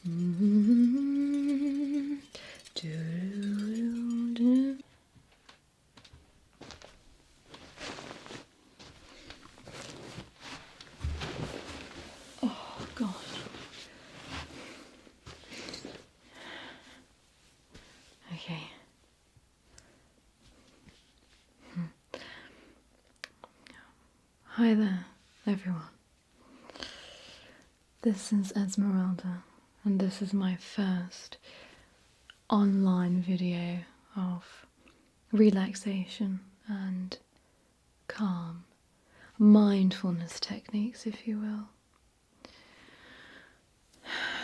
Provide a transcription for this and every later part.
Oh gosh. Okay. Hi there, everyone. This is Esmeralda, and this is my first online video of relaxation and calm, mindfulness techniques, if you will.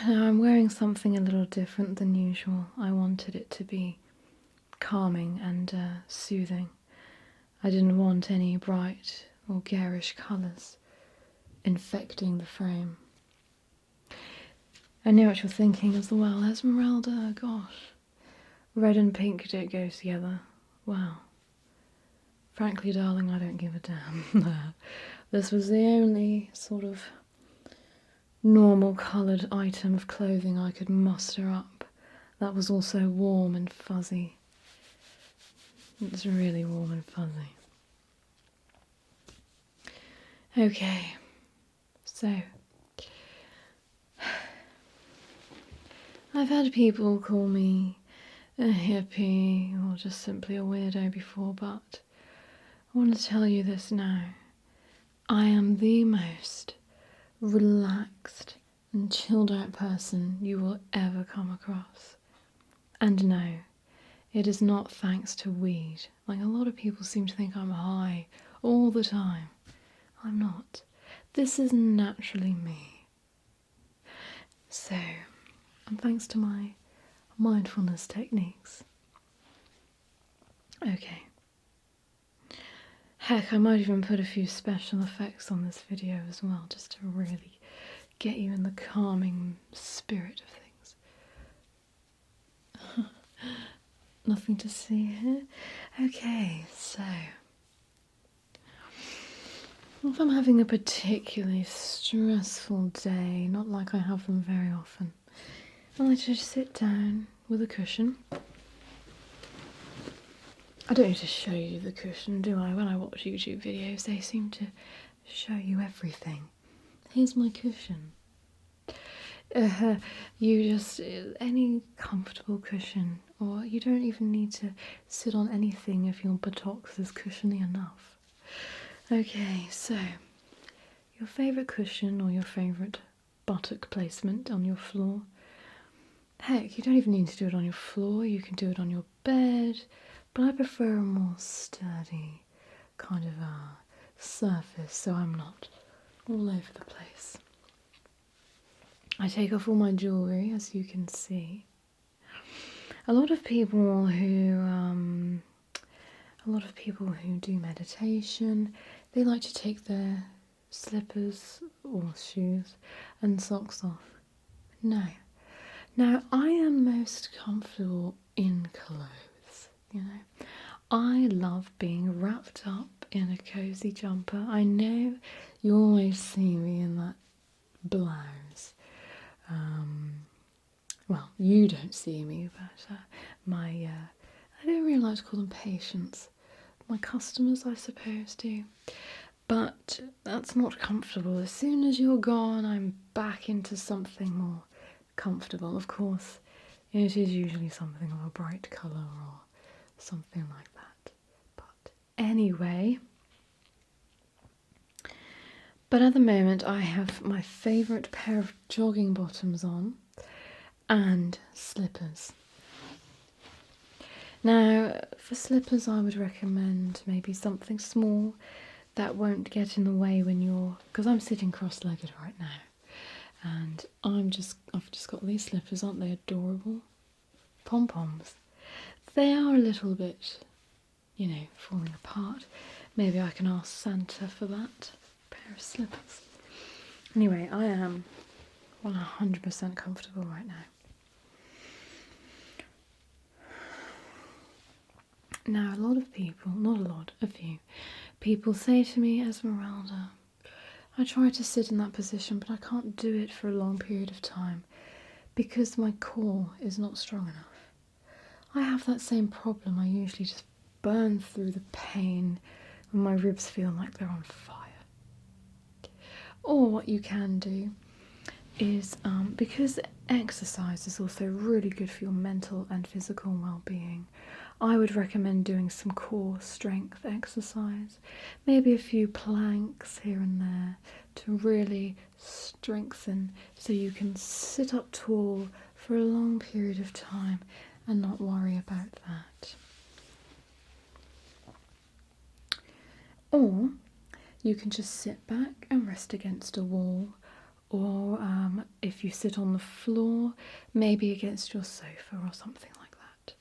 Now, I'm wearing something a little different than usual. I wanted it to be calming and soothing. I didn't want any bright or garish colours infecting the frame. I know what you're thinking as well. Esmeralda, gosh, red and pink don't go together. Wow. Frankly, darling, I don't give a damn. This was the only sort of normal coloured item of clothing I could muster up that was also warm and fuzzy. It's really warm and fuzzy. Okay, so I've had people call me a hippie or just simply a weirdo before, but I want to tell you this now. I am the most relaxed and chilled out person you will ever come across. And no, it is not thanks to weed. Like a lot of people seem to think I'm high all the time. I'm not. This is naturally me. So, and thanks to my mindfulness techniques. Okay. Heck, I might even put a few special effects on this video as well, just to really get you in the calming spirit of things. Nothing to see here. Okay, so if I'm having a particularly stressful day, not like I have them very often, I like to just sit down with a cushion. I don't need to show you the cushion, do I? When I watch YouTube videos, they seem to show you everything. Here's my cushion. You just, any comfortable cushion, or you don't even need to sit on anything if your buttocks is cushiony enough. Okay, so your favourite cushion or your favourite buttock placement on your floor. Heck, you don't even need to do it on your floor, you can do it on your bed, but I prefer a more sturdy kind of surface so I'm not all over the place. I take off all my jewellery, as you can see. A lot of people who do meditation, they like to take their slippers or shoes and socks off. No. Now, I am most comfortable in clothes, you know. I love being wrapped up in a cosy jumper. I know you always see me in that blouse. Well, you don't see me, but I don't really like to call them patients. My customers, I suppose, do. But that's not comfortable. As soon as you're gone, I'm back into something more comfortable. Of course, it is usually something of a bright colour or something like that. But anyway, at the moment I have my favourite pair of jogging bottoms on and slippers. Now, for slippers I would recommend maybe something small that won't get in the way when you're, because I'm sitting cross-legged right now, and I've just got these slippers. Aren't they adorable? Pom-poms. They are a little bit, you know, falling apart. Maybe I can ask Santa for that pair of slippers. Anyway, I am 100% comfortable right now. Now, a lot of people, not a lot, a few people say to me, Esmeralda, I try to sit in that position, but I can't do it for a long period of time because my core is not strong enough. I have that same problem. I usually just burn through the pain when my ribs feel like they're on fire. Or what you can do is, because exercise is also really good for your mental and physical well-being, I would recommend doing some core strength exercise, maybe a few planks here and there to really strengthen so you can sit up tall for a long period of time and not worry about that. Or you can just sit back and rest against a wall, or if you sit on the floor, maybe against your sofa or something like that.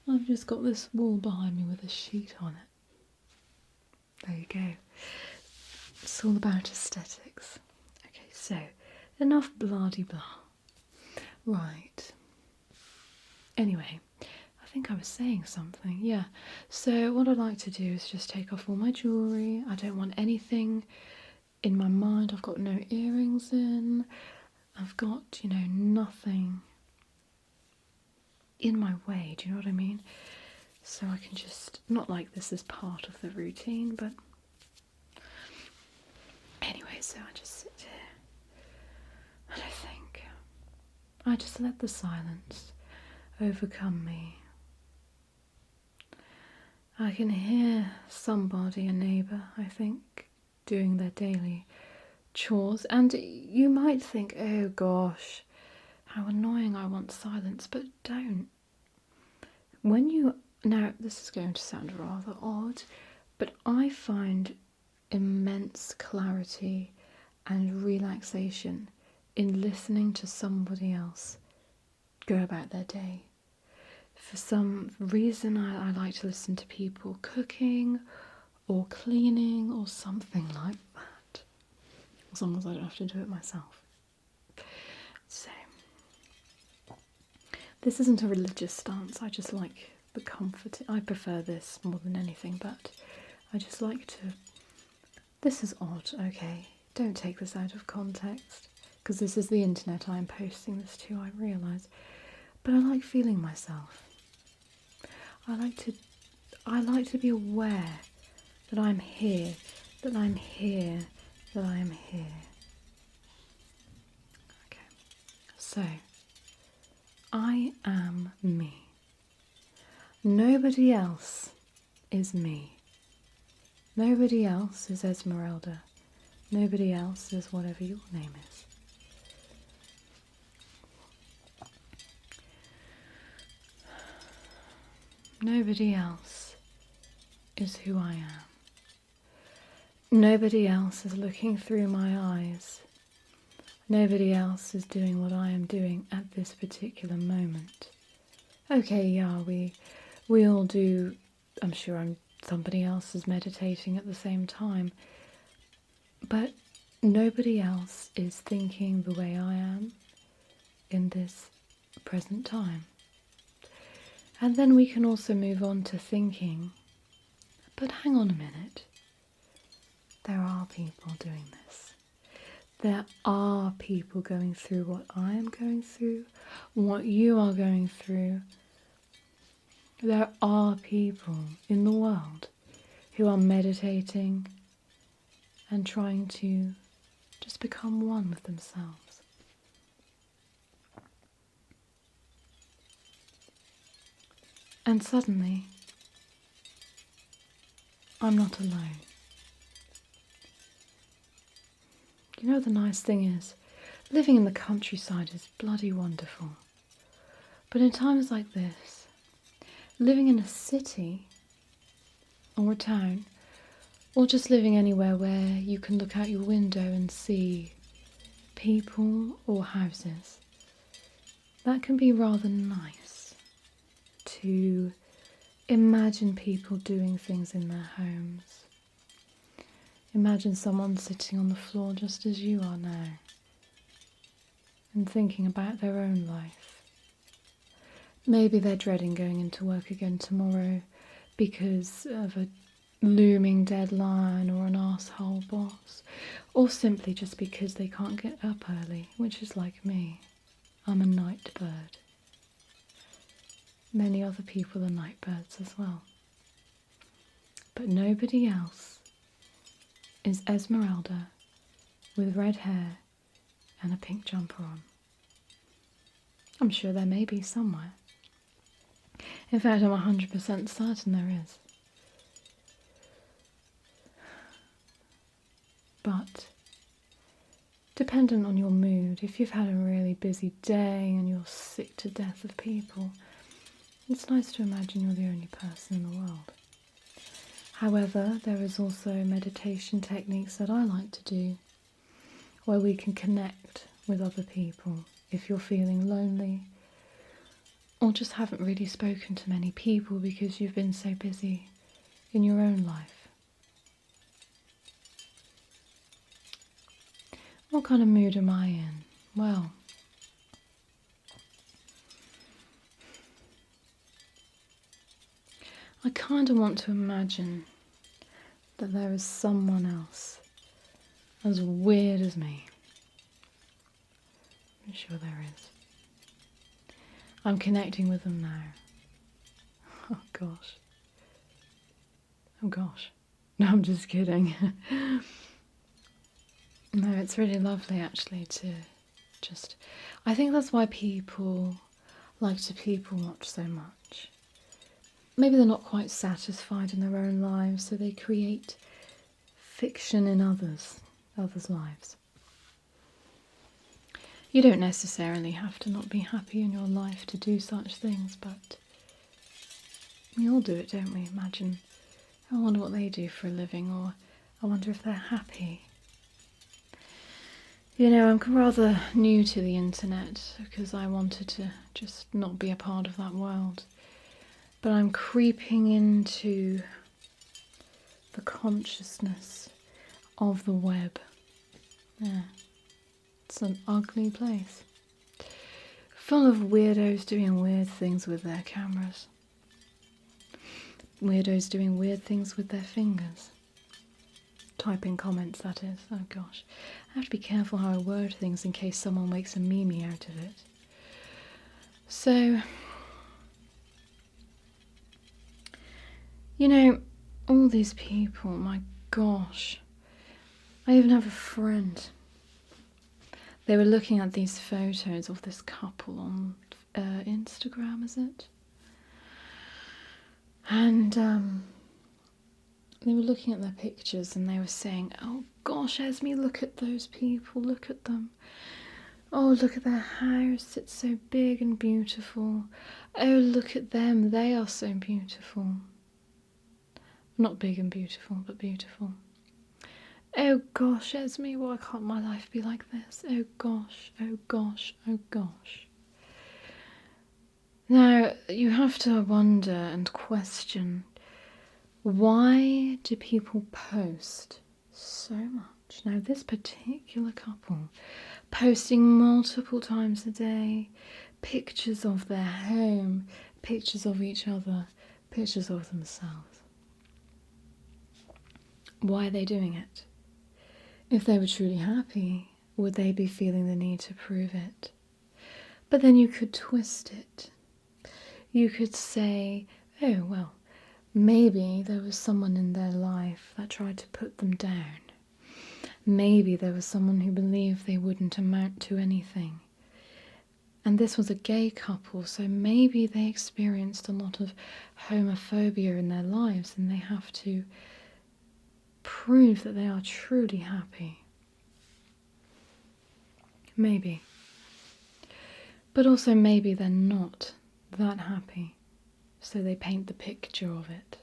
I've just got this wall behind me with a sheet on it. There you go. It's all about aesthetics. Okay, so enough blah-de-blah. Right. Anyway, I think I was saying something. Yeah. So what I'd like to do is just take off all my jewellery. I don't want anything in my mind. I've got no earrings in. I've got, nothing in my way. Do you know what I mean? So I can just, not like this is part of the routine, but anyway, so I just sit here and I think. I just let the silence overcome me. I can hear somebody, a neighbour, I think, doing their daily chores, and you might think, oh gosh, how annoying, I want silence, but don't. Now this is going to sound rather odd, but I find immense clarity and relaxation in listening to somebody else go about their day. For some reason, I like to listen to people cooking or cleaning or something like that, as long as I don't have to do it myself. So, this isn't a religious stance, I just like the comfort. I prefer this more than anything, but I just like to... This is odd, okay? Don't take this out of context, because this is the internet I am posting this to, I realise. But I like feeling myself. I like to be aware that I'm here, that I'm here, that I am here. Okay, so I am me. Nobody else is me. Nobody else is Esmeralda. Nobody else is whatever your name is. Nobody else is who I am. Nobody else is looking through my eyes. Nobody else is doing what I am doing at this particular moment. Okay, yeah, we all do. I'm sure somebody else is meditating at the same time. But nobody else is thinking the way I am in this present time. And then we can also move on to thinking, but hang on a minute, there are people doing this. There are people going through what I am going through, what you are going through. There are people in the world who are meditating and trying to just become one with themselves. And suddenly, I'm not alone. You know, the nice thing is, living in the countryside is bloody wonderful. But in times like this, living in a city or a town, or just living anywhere where you can look out your window and see people or houses, that can be rather nice to imagine people doing things in their homes. Imagine someone sitting on the floor just as you are now and thinking about their own life. Maybe they're dreading going into work again tomorrow because of a looming deadline or an arsehole boss, or simply just because they can't get up early, which is like me. I'm a night bird. Many other people are night birds as well. But nobody else is Esmeralda with red hair and a pink jumper on. I'm sure there may be somewhere. In fact, I'm 100% certain there is. But, dependent on your mood, if you've had a really busy day and you're sick to death of people, it's nice to imagine you're the only person in the world. However, there is also meditation techniques that I like to do where we can connect with other people if you're feeling lonely or just haven't really spoken to many people because you've been so busy in your own life. What kind of mood am I in? Well, I kind of want to imagine that there is someone else as weird as me. I'm sure there is. I'm connecting with them now. Oh gosh. Oh gosh. No, I'm just kidding. No, it's really lovely actually to just... I think that's why people like to people watch so much. Maybe they're not quite satisfied in their own lives, so they create fiction in others' lives. You don't necessarily have to not be happy in your life to do such things, but we all do it, don't we? Imagine, I wonder what they do for a living, or I wonder if they're happy. You know, I'm rather new to the internet because I wanted to just not be a part of that world. But I'm creeping into the consciousness of the web. Yeah, it's an ugly place. Full of weirdos doing weird things with their cameras. Weirdos doing weird things with their fingers. Typing comments, that is. Oh gosh. I have to be careful how I word things in case someone makes a meme out of it. So, you know, all these people, my gosh. I even have a friend. They were looking at these photos of this couple on Instagram, is it? And they were looking at their pictures and they were saying, oh gosh, Esme, look at those people, look at them. Oh, look at their house, it's so big and beautiful. Oh, look at them, they are so beautiful. Not big and beautiful, but beautiful. Oh gosh, Esme, why can't my life be like this? Oh gosh, oh gosh, oh gosh. Now, you have to wonder and question, why do people post so much? Now, this particular couple, posting multiple times a day, pictures of their home, pictures of each other, pictures of themselves. Why are they doing it? If they were truly happy, would they be feeling the need to prove it? But then you could twist it. You could say, oh, well, maybe there was someone in their life that tried to put them down. Maybe there was someone who believed they wouldn't amount to anything. And this was a gay couple, so maybe they experienced a lot of homophobia in their lives and they have to prove that they are truly happy. Maybe. But also maybe they're not that happy, so they paint the picture of it.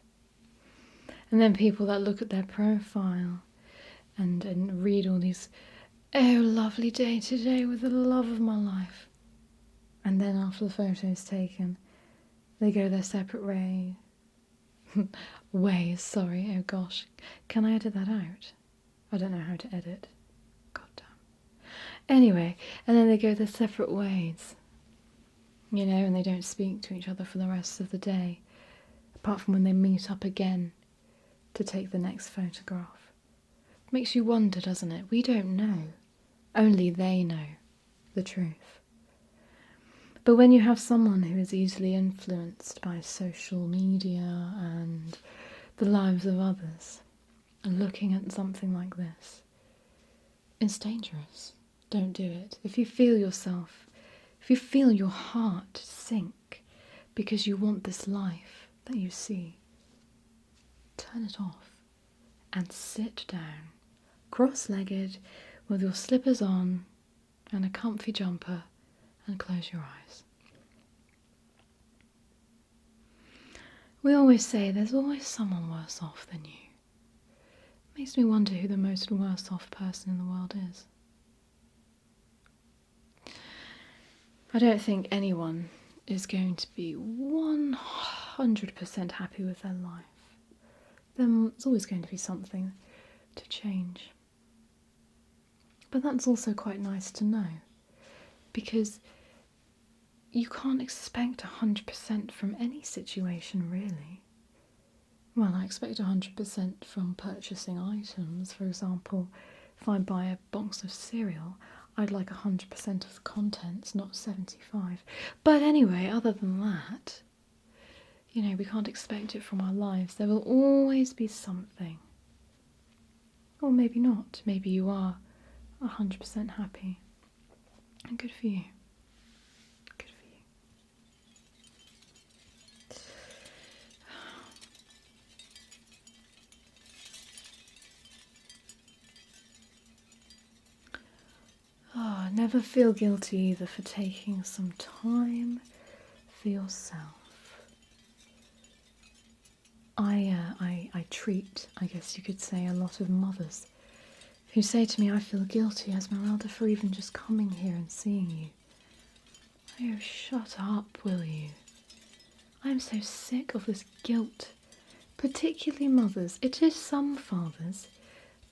And then people that look at their profile and read all these, oh, lovely day today with the love of my life. And then after the photo's taken, they go their separate ways, sorry, oh gosh. Can I edit that out? I don't know how to edit. God damn. Anyway, and then they go their separate ways. You know, and they don't speak to each other for the rest of the day, apart from when they meet up again to take the next photograph. Makes you wonder, doesn't it? We don't know. Only they know the truth. But when you have someone who is easily influenced by social media and the lives of others, and looking at something like this, it's dangerous. Don't do it. If you feel your heart sink because you want this life that you see, turn it off and sit down, cross-legged, with your slippers on and a comfy jumper, and close your eyes. We always say there's always someone worse off than you. Makes me wonder who the most worse off person in the world is. I don't think anyone is going to be 100% happy with their life. There's always going to be something to change. But that's also quite nice to know, because you can't expect 100% from any situation, really. Well, I expect 100% from purchasing items. For example, if I buy a box of cereal, I'd like 100% of the contents, not 75. But anyway, other than that, we can't expect it from our lives. There will always be something. Or maybe not. Maybe you are 100% happy. And good for you. Good for you. Never feel guilty either for taking some time for yourself. I treat, I guess you could say, a lot of mothers who say to me, I feel guilty, Esmeralda, for even just coming here and seeing you. Oh, shut up, will you? I am so sick of this guilt. Particularly mothers. It is some fathers,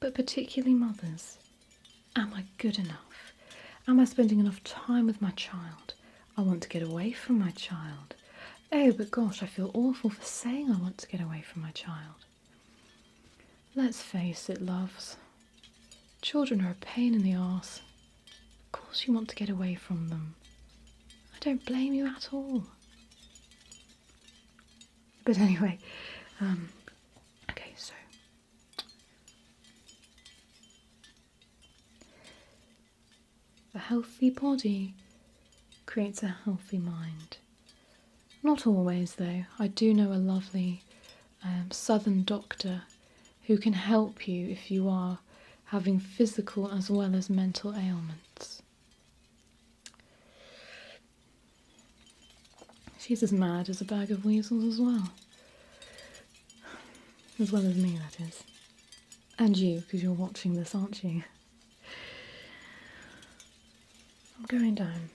but particularly mothers. Am I good enough? Am I spending enough time with my child? I want to get away from my child. Oh, but gosh, I feel awful for saying I want to get away from my child. Let's face it, loves. Children are a pain in the arse. Of course you want to get away from them. I don't blame you at all. But anyway, okay, so a healthy body creates a healthy mind. Not always, though. I do know a lovely southern doctor who can help you if you are having physical as well as mental ailments. She's as mad as a bag of weasels as well. As well as me, that is. And you, because you're watching this, aren't you? I'm going down.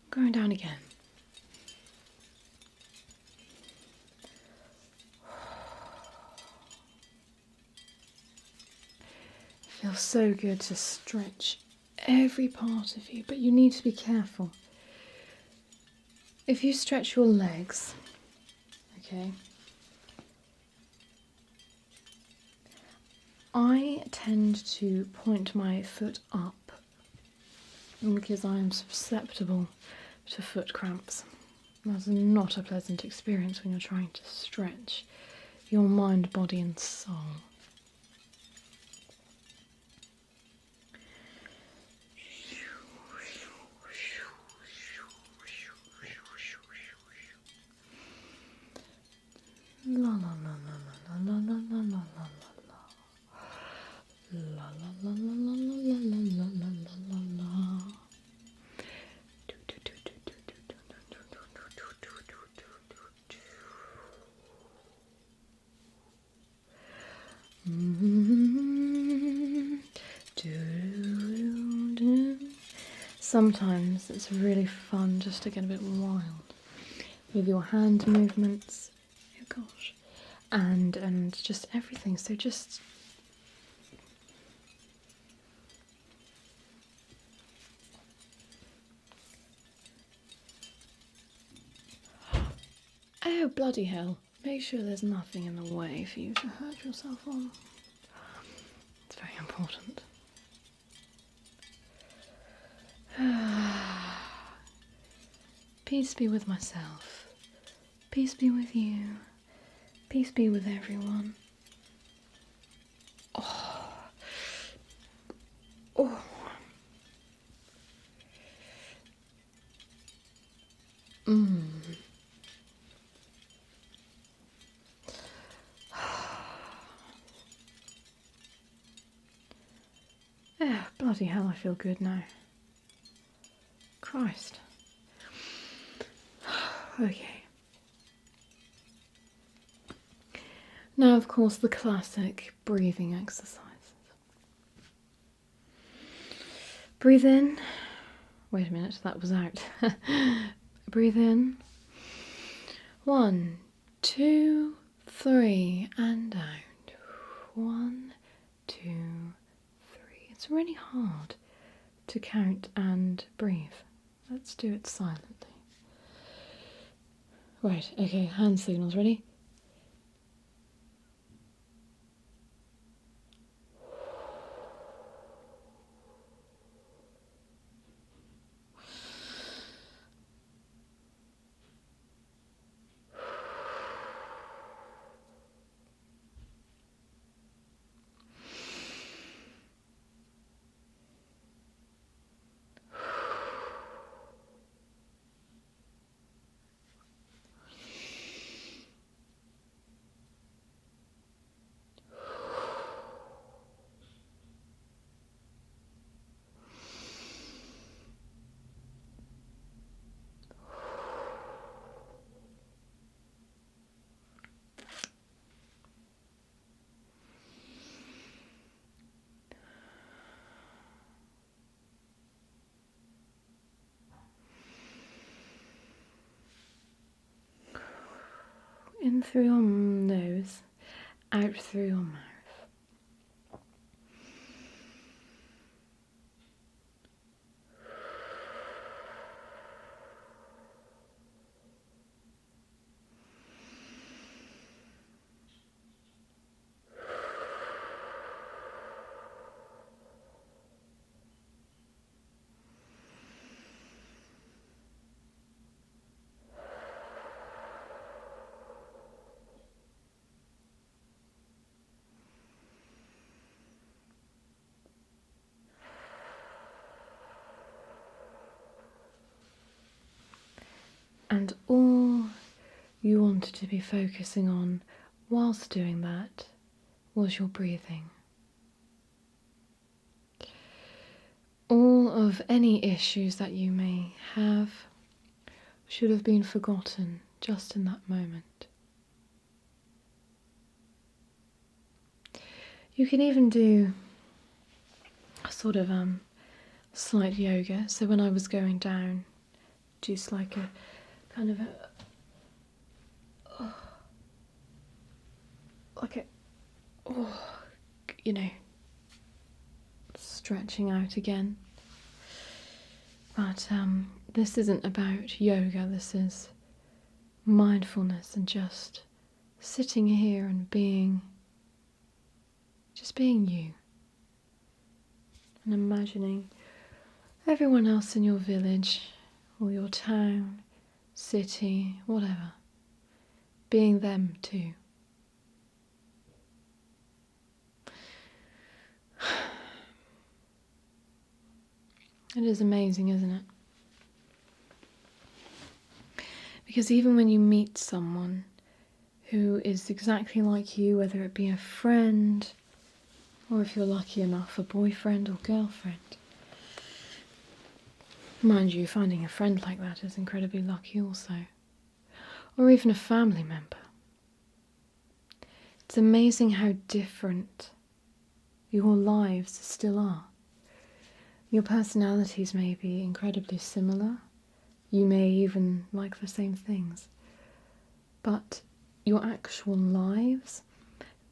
Going down again. It feels so good to stretch every part of you, but you need to be careful. If you stretch your legs, okay, I tend to point my foot up because I am susceptible to foot cramps. That's not a pleasant experience when you're trying to stretch your mind, body and soul. La la la la la la la la la la la. La la la la la la la la la la la. Sometimes it's really fun just to get a bit wild with your hand movements. Oh gosh, and just everything. So just oh bloody hell! Make sure there's nothing in the way for you to hurt yourself on. important. Peace be with myself. Peace be with you. Peace be with everyone. Oh. Oh. Yeah, bloody hell, I feel good now. Christ. Okay. Now, of course, the classic breathing exercises. Breathe in. Wait a minute, that was out. Breathe in. 1, 2, 3, and out. 1, 2, 3. It's really hard to count and breathe. Let's do it silently. Right, okay, hand signals, ready? In through your nose, out through your mouth. And all you wanted to be focusing on whilst doing that was your breathing. All of any issues that you may have should have been forgotten just in that moment. You can even do a sort of slight yoga. So when I was going down, just like a kind of stretching out again. But this isn't about yoga, this is mindfulness and just sitting here and just being you. And imagining everyone else in your village or your town, city, whatever, being them too. It is amazing, isn't it? Because even when you meet someone who is exactly like you, whether it be a friend, or if you're lucky enough, a boyfriend or girlfriend. Mind you, finding a friend like that is incredibly lucky also. Or even a family member. It's amazing how different your lives still are. Your personalities may be incredibly similar. You may even like the same things. But your actual lives,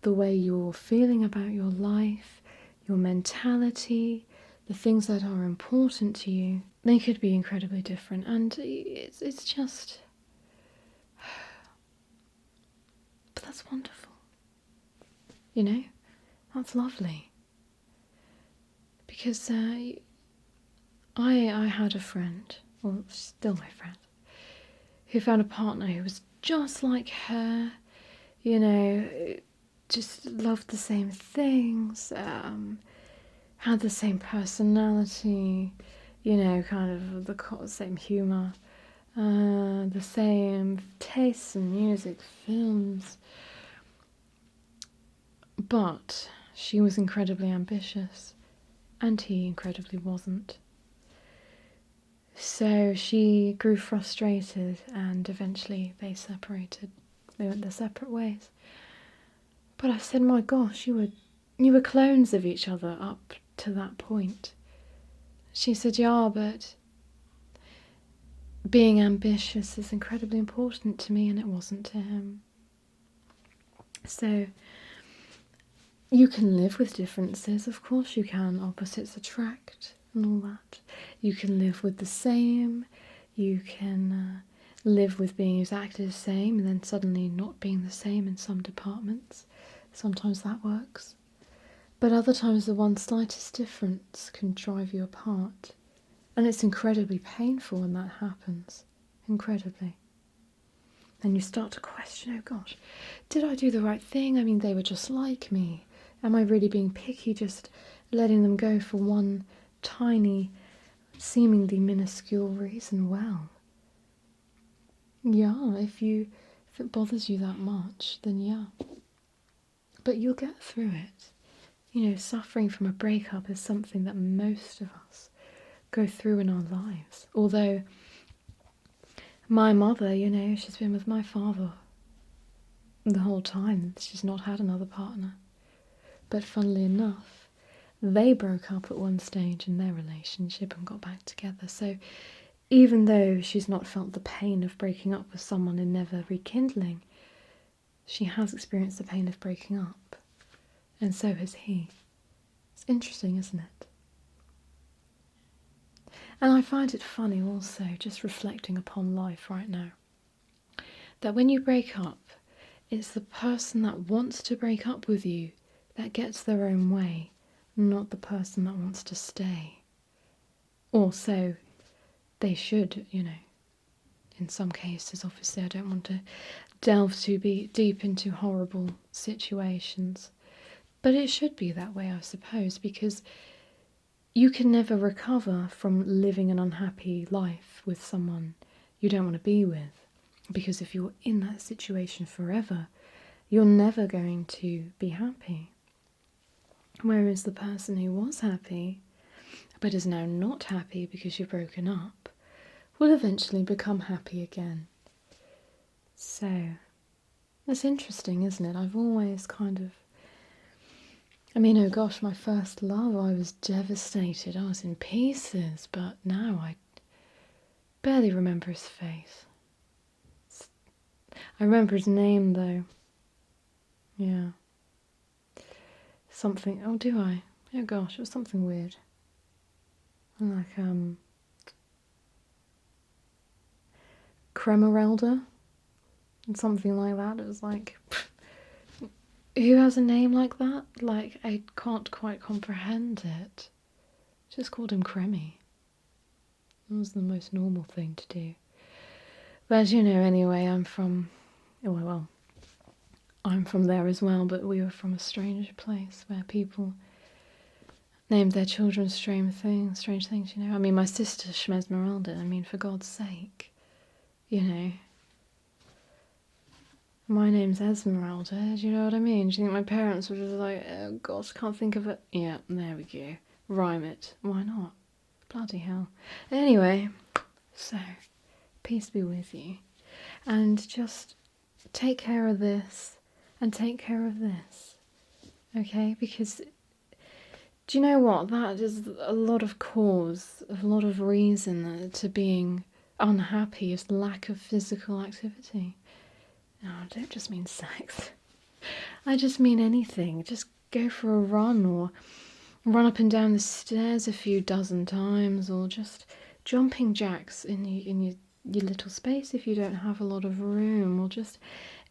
the way you're feeling about your life, your mentality, the things that are important to you, they could be incredibly different. And it's just... But that's wonderful. You know? That's lovely. because I had a friend, or still my friend, who found a partner who was just like her, you know, just loved the same things, had the same personality, you know, kind of the same humour, the same tastes in music, films. But she was incredibly ambitious, and he incredibly wasn't. So she grew frustrated, and eventually they separated. They went their separate ways. But I said, my gosh, you were clones of each other up to that point. She said, yeah, but being ambitious is incredibly important to me, and it wasn't to him. So you can live with differences, of course you can. Opposites attract and all that. You can live with the same. You can live with being exactly the same and then suddenly not being the same in some departments. Sometimes that works. But other times the one slightest difference can drive you apart. And it's incredibly painful when that happens. Incredibly. And you start to question, oh gosh, did I do the right thing? I mean, they were just like me. Am I really being picky, just letting them go for one tiny, seemingly minuscule reason? Well, yeah, if it bothers you that much, then yeah. But you'll get through it. You know, suffering from a breakup is something that most of us go through in our lives. Although my mother, you know, she's been with my father the whole time. She's not had another partner. But funnily enough, they broke up at one stage in their relationship and got back together. So even though she's not felt the pain of breaking up with someone and never rekindling, she has experienced the pain of breaking up. And so has he. It's interesting, isn't it? And I find it funny also, just reflecting upon life right now, that when you break up, it's the person that wants to break up with you that gets their own way, not the person that wants to stay. Or so they should, you know. In some cases, obviously, I don't want to delve too deep into horrible situations. But it should be that way, I suppose, because you can never recover from living an unhappy life with someone you don't want to be with. Because if you're in that situation forever, you're never going to be happy. Whereas the person who was happy, but is now not happy because you've broken up, will eventually become happy again. So, that's interesting, isn't it? I've always oh gosh, my first love, I was devastated. I was in pieces, but now I barely remember his face. I remember his name, though. Yeah. Something, oh, do I? Oh gosh, it was something weird. Like, Cremerelda? And something like that. It was like, who has a name like that? Like, I can't quite comprehend it. Just called him Cremmy. It was the most normal thing to do. But, you know, anyway, I'm from there as well, but we were from a strange place where people named their children strange things, you know. I mean, my sister Schmesmeralda, I mean, for God's sake, you know. My name's Esmeralda, do you know what I mean? Do you think my parents were just like, oh gosh, can't think of it? Yeah, there we go. Rhyme it. Why not? Bloody hell. Anyway, so, peace be with you. And just take care of this and take care of this. Okay? Because, do you know what? That is a lot of cause, a lot of reason to being unhappy is lack of physical activity. No, I don't just mean sex. I just mean anything. Just go for a run or run up and down the stairs a few dozen times or just jumping jacks in your little space if you don't have a lot of room or just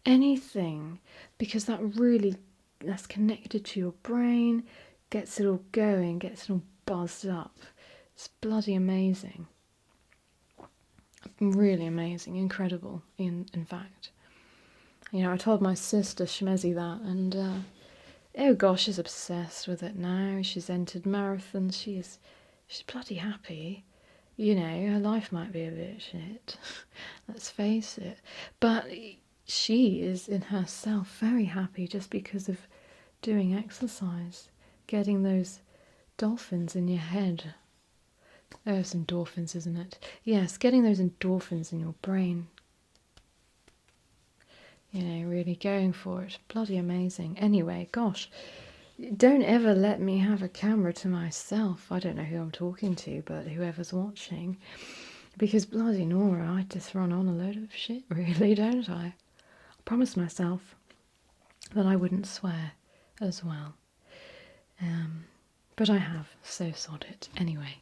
anything because that's connected to your brain, gets it all going, gets it all buzzed up. It's bloody amazing. Really amazing, incredible, in fact. You know, I told my sister Shmezi that, and oh gosh, she's obsessed with it now. She's entered marathons. She's bloody happy. You know, her life might be a bit shit, let's face it, but she is in herself very happy just because of doing exercise, getting those dolphins in your head. Oh, it's endorphins, isn't it? Yes, getting those endorphins in your brain. You know, really going for it. Bloody amazing. Anyway, gosh, don't ever let me have a camera to myself. I don't know who I'm talking to, but whoever's watching. Because bloody Nora, I just run on a load of shit, really, don't I? I promised myself that I wouldn't swear as well. But I have, so sod it. Anyway,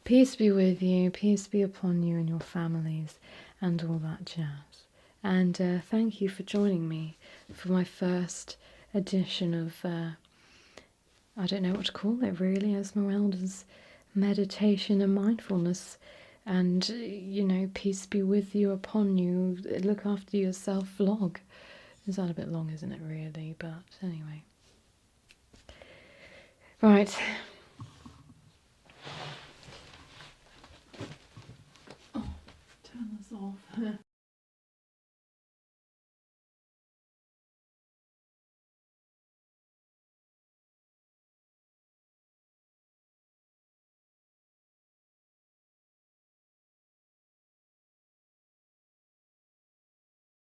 peace be with you, peace be upon you and your families, and all that jazz. And thank you for joining me for my first edition of, I don't know what to call it really, Esmeralda's meditation and mindfulness. And, you know, peace be with you, upon you, look after yourself vlog. Is that a bit long, isn't it, really? But anyway. Right. Oh, turn this off.